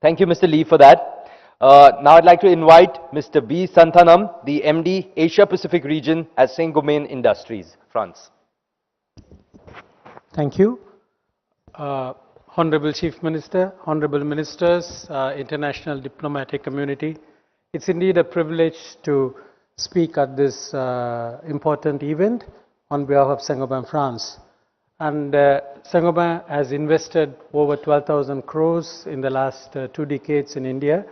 Thank you, Mr. Lee, for that. Now I'd like to invite Mr. B. Santhanam, the MD, Asia Pacific Region at Gobain Industries, France. Thank you. Honorable Chief Minister, Honorable Ministers, international diplomatic community, it's indeed a privilege to speak at this important event on behalf of Saint-Gobain France. And Saint-Gobain has invested over 12,000 crores in the last 2 decades in India.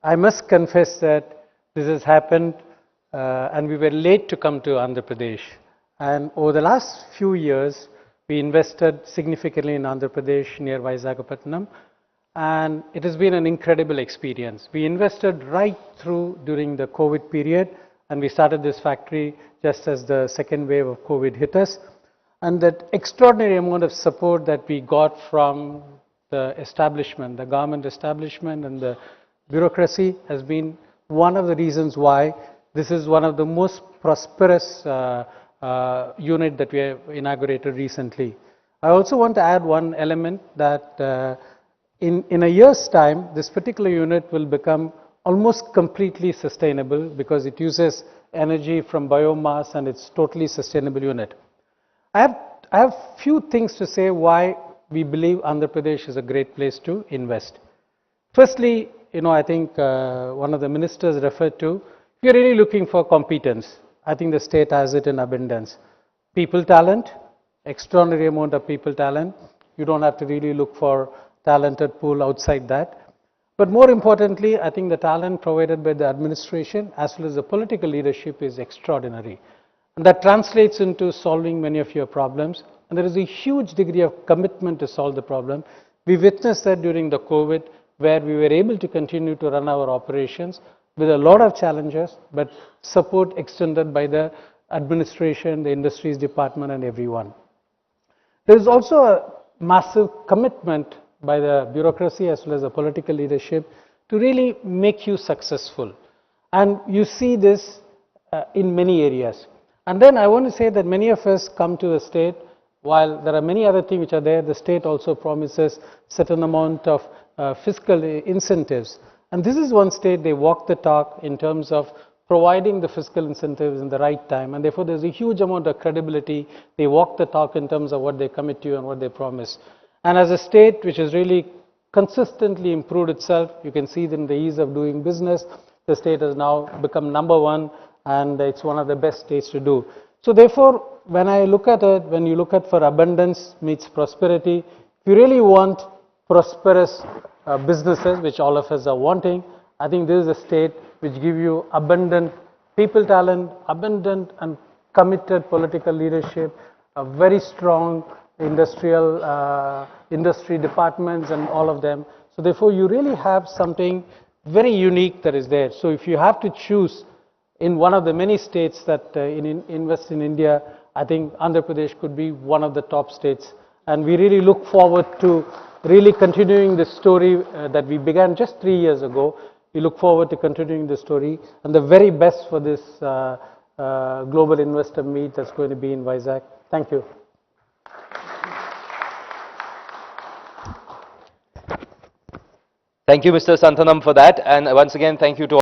I must confess that this has happened and we were late to come to Andhra Pradesh. And over the last few years, we invested significantly in Andhra Pradesh near Visakhapatnam, and it has been an incredible experience. We invested right through during the COVID period, and we started this factory just as the second wave of COVID hit us. And that extraordinary amount of support that we got from the establishment, the government establishment and the bureaucracy has been one of the reasons why this is one of the most prosperous unit that we have inaugurated recently. I also want to add one element that in a year's time, this particular unit will become almost completely sustainable because it uses energy from biomass and it's totally sustainable unit. I have few things to say why we believe Andhra Pradesh is a great place to invest. Firstly, I think one of the ministers referred to, if you're really looking for competence, I think the state has it in abundance. People talent, extraordinary amount of people talent. You don't have to really look for talented pool outside that. But more importantly, I think the talent provided by the administration as well as the political leadership is extraordinary. And that translates into solving many of your problems. And there is a huge degree of commitment to solve the problem. We witnessed that during the COVID, where we were able to continue to run our operations with a lot of challenges, but support extended by the administration, the industries department, and everyone. There is also a massive commitment by the bureaucracy as well as the political leadership to really make you successful. And you see this in many areas. And then I want to say that many of us come to the state, while there are many other things which are there, the state also promises certain amount of fiscal incentives. And this is one state they walk the talk in terms of providing the fiscal incentives in the right time. And therefore, there's a huge amount of credibility. They walk the talk in terms of what they commit to and what they promise. And as a state which has really consistently improved itself, you can see that in the ease of doing business, the state has now become #1 and it's one of the best states to do. So therefore, when I look at it, when you look at for abundance meets prosperity, if you really want prosperous businesses, which all of us are wanting, I think this is a state which gives you abundant people talent, abundant and committed political leadership, a very strong industry departments and all of them. So therefore, you really have something very unique that is there. So if you have to choose in one of the many states that invest in India, I think Andhra Pradesh could be one of the top states. And we really look forward to really continuing this story that we began just 3 years ago. We look forward to continuing this story and the very best for this global investor meet that's going to be in Vizag. Thank you. Thank you, Mr. Santhanam, for that. And once again, thank you to